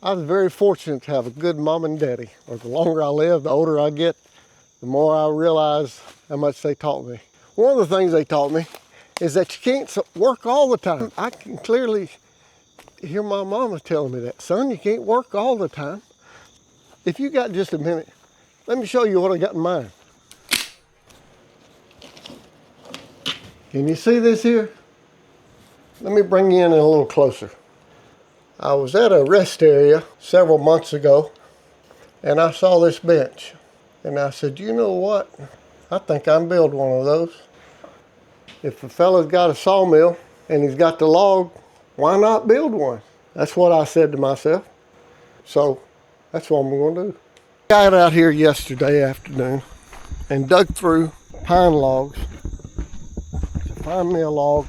I was very fortunate to have a good mom and daddy. Or the longer I live, the older I get, the more I realize how much they taught me. One of the things they taught me is that you can't work all the time. I can clearly hear my mama telling me that. Son, you can't work all the time. If you got just a minute, let me show you what I got in mind. Can you see this here? Let me bring you in a little closer. I was at a rest area several months ago and I saw this bench. And I said, you know what? I think I can build one of those. If a fella's got a sawmill and he's got the log, why not build one? That's what I said to myself. So that's what I'm going to do. I got out here yesterday afternoon and dug through pine logs to find me a log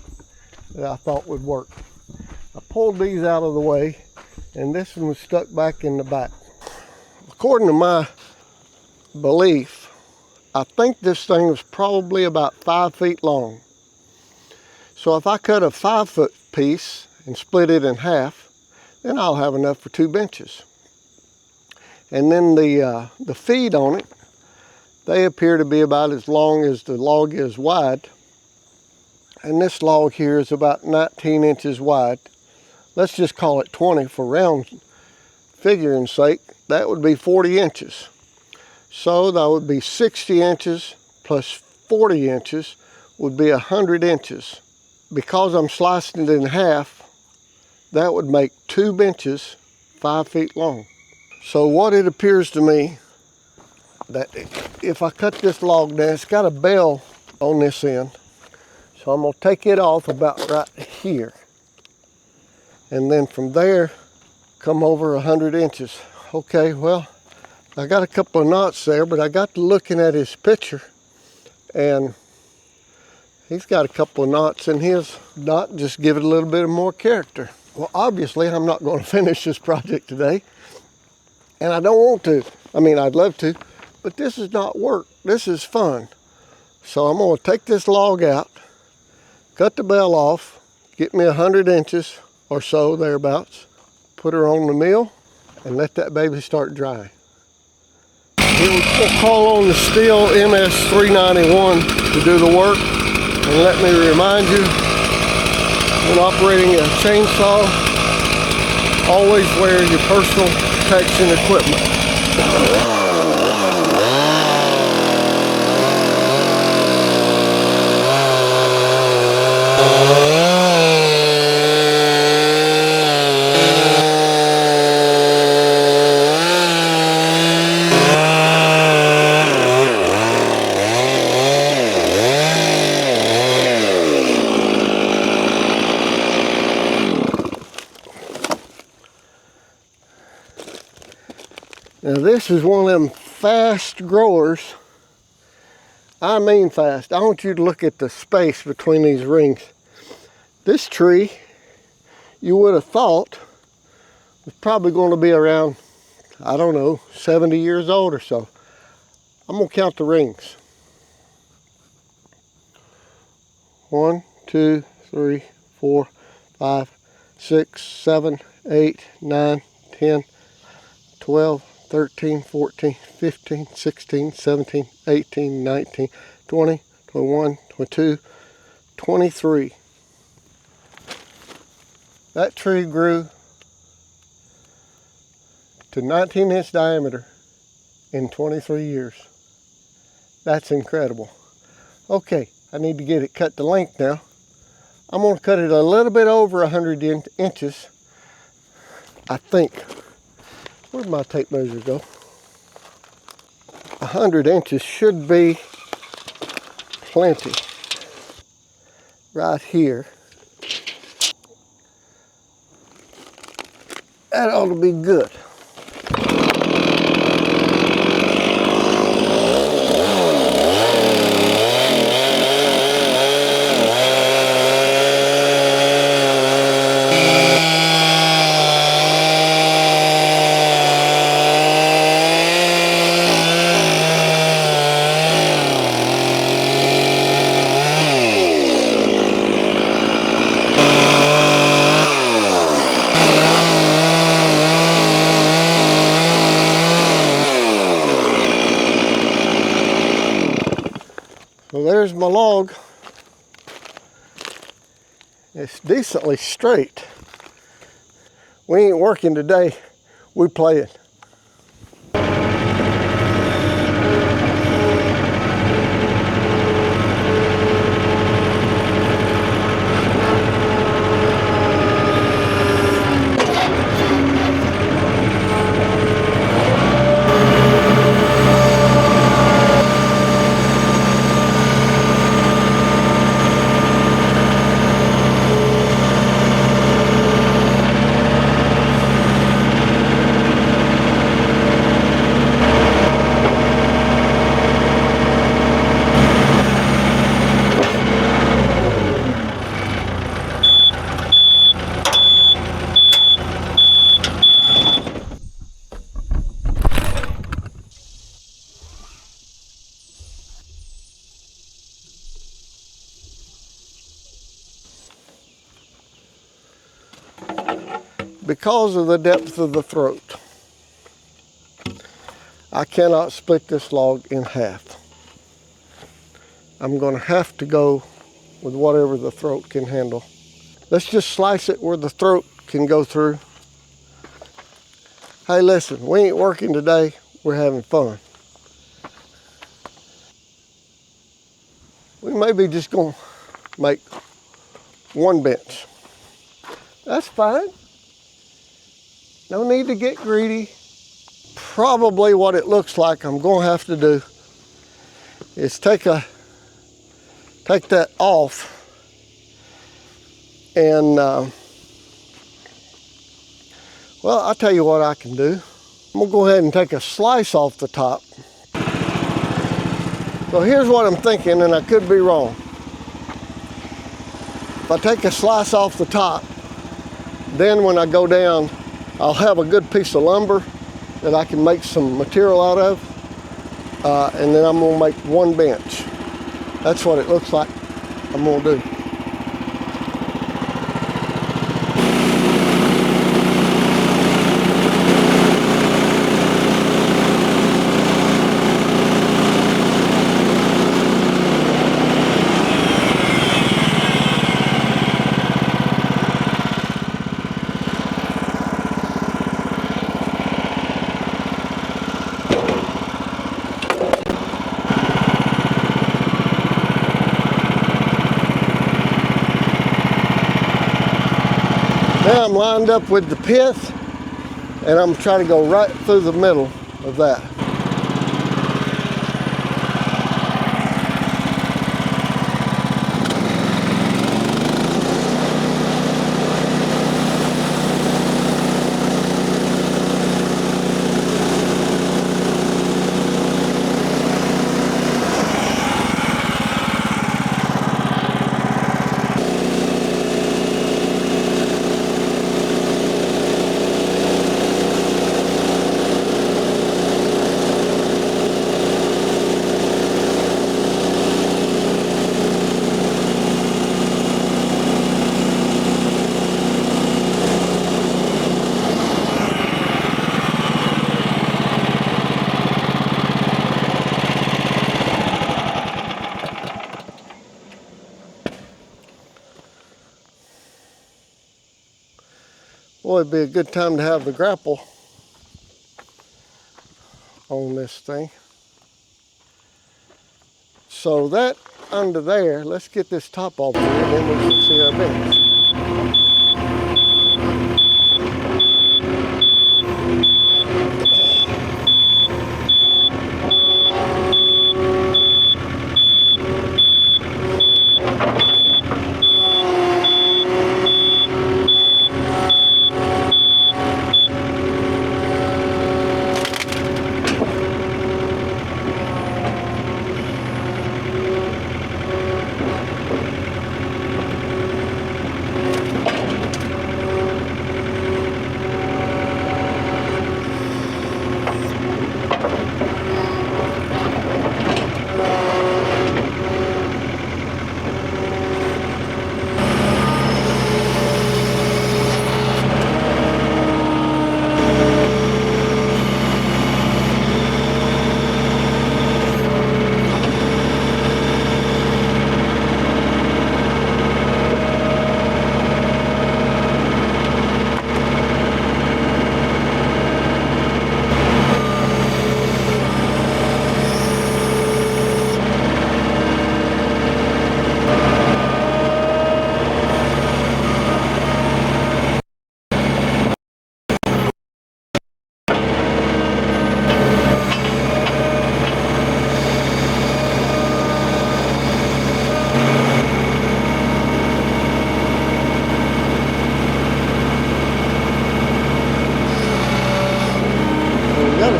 that I thought would work. I pulled these out of the way and this one was stuck back in the back. According to my belief, I think this thing was probably about 5 feet long. So if I cut a 5-foot piece and split it in half, then I'll have enough for 2 benches. And then the feet on it, they appear to be about as long as the log is wide. And this log here is about 19 inches wide. Let's just call it 20 for round figuring's sake. That would be 40 inches. So that would be 60 inches plus 40 inches would be 100 inches. Because I'm slicing it in half, that would make 2 benches 5 feet long. So what it appears to me, that if I cut this log down, it's got a bell on this end. So I'm going to take it off about right here. And then from there, come over 100 inches. Okay, well, I got a couple of knots there, but I got to looking at his picture and he's got a couple of knots in his knot, just give it a little bit of more character. Well, obviously I'm not going to finish this project today and I don't want to. I mean, I'd love to, but this is not work. This is fun. So I'm going to take this log out, cut the bell off, get me 100 inches or so thereabouts, put her on the mill and let that baby start drying. We'll call on the Stihl MS391 to do the work. And let me remind you, when operating a chainsaw, always wear your personal protection equipment. Now this is one of them fast growers. I mean fast. I want you to look at the space between these rings. This tree, you would have thought, was probably going to be around, I don't know, 70 years old or so. I'm going to count the rings. 1, 2, 3, 4, 5, 6, 7, 8, 9, 10, 12, 13, 14, 15, 16, 17, 18, 19, 20, 21, 22, 23. That tree grew to 19-inch diameter in 23 years. That's incredible. Okay, I need to get it cut to length now. I'm going to cut it a little bit over 100 inches, I think. Where'd my tape measure go? 100 inches should be plenty. Right here. That ought to be good. there's my log. It's decently straight. We ain't working today, we playing. Because of the depth of the throat, I cannot split this log in half. I'm going to have to go with whatever the throat can handle. Let's just slice it where the throat can go through. Hey, listen, we ain't working today, we're having fun. We may be just going to make one bench. That's fine. No need to get greedy. Probably what it looks like I'm going to have to do is take that off and well, I'll tell you what I can do. I'm gonna go ahead and take a slice off the top. So here's what I'm thinking, and I could be wrong. If I take a slice off the top, then when I go down, I'll have a good piece of lumber that I can make some material out of, and then I'm gonna make one bench. That's what it looks like I'm gonna do. Now I'm lined up with the pith, and I'm trying to go right through the middle of that. Boy, it'd be a good time to have the grapple on this thing. So that under there, let's get this top off here, and then we can see our bench.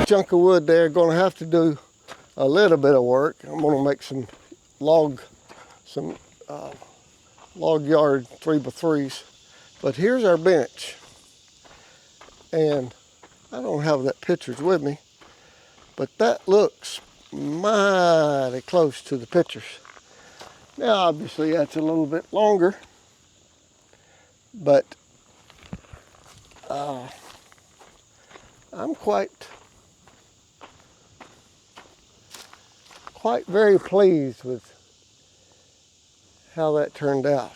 chunk of wood there. Gonna have to do a little bit of work. I'm gonna make some log yard 3x3s. But here's our bench. And I don't have that pictures with me, but that looks mighty close to the pictures. Now obviously that's a little bit longer, but I'm quite very pleased with how that turned out.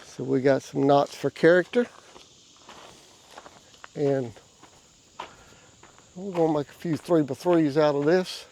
So we got some knots for character, and we're gonna make a few 3x3s out of this.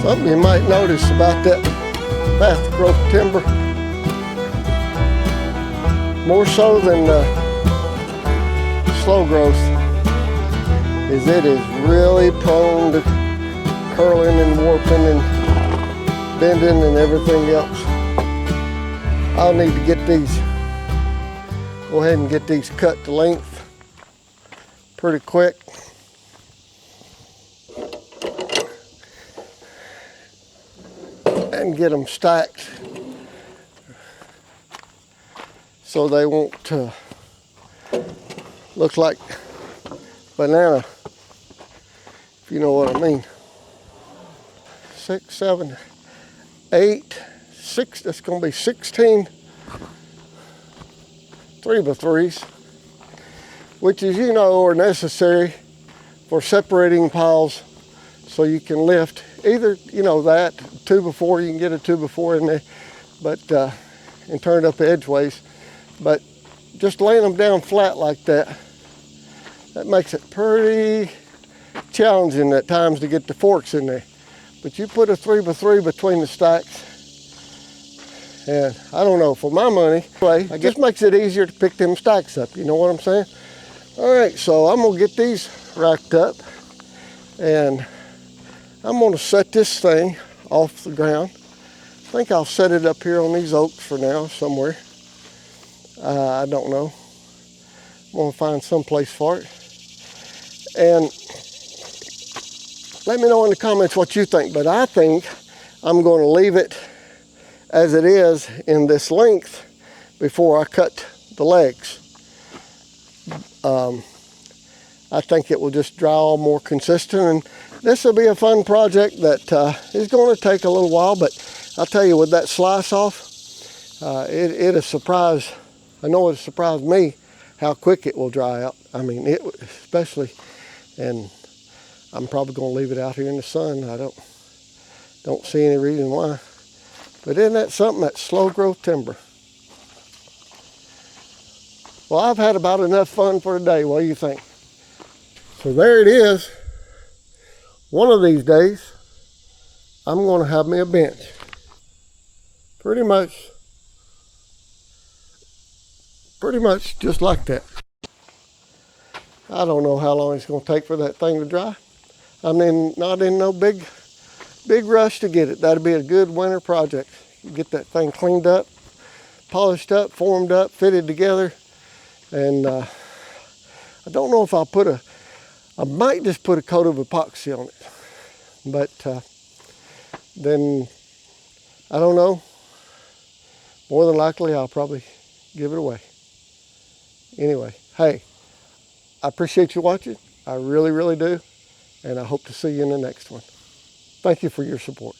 Something you might notice about that fast growth timber, more so than slow growth, is it is really prone to curling and warping and bending and everything else. I'll need to get these, go ahead and get these cut to length pretty quick. And get them stacked so they won't look like banana, if you know what I mean. 6, 7, 8, 6, that's gonna be 16 3x3s, which, as you know, are necessary for separating piles so you can lift either, you know, that 2x4, you can get a 2x4 in there, but and turn it up edgeways. But just laying them down flat like that, that makes it pretty challenging at times to get the forks in there. But you put a 3x3 between the stacks, and I don't know, for my money, anyway, it just makes it easier to pick them stacks up, you know what I'm saying? All right, so I'm gonna get these racked up, and I'm gonna set this thing off the ground. I think I'll set it up here on these oaks for now, somewhere. I don't know. I'm gonna find some place for it. And let me know in the comments what you think, but I think I'm gonna leave it as it is in this length before I cut the legs. I think it will just dry all more consistent, and this will be a fun project that is going to take a little while, but I'll tell you, with that slice off, it'll surprise, I know it'll surprise me how quick it will dry out. I mean, it especially, and I'm probably going to leave it out here in the sun. I Don't see any reason why. But isn't that something, that slow growth timber? Well, I've had about enough fun for today. What do you think? So there it is. One of these days, I'm going to have me a bench. Pretty much just like that. I don't know how long it's going to take for that thing to dry. I'm not in no big rush to get it. That'd be a good winter project. Get that thing cleaned up, polished up, formed up, fitted together. And I don't know if I might just put a coat of epoxy on it. But then, I don't know. More than likely, I'll probably give it away. Anyway, hey, I appreciate you watching. I really, really do. And I hope to see you in the next one. Thank you for your support.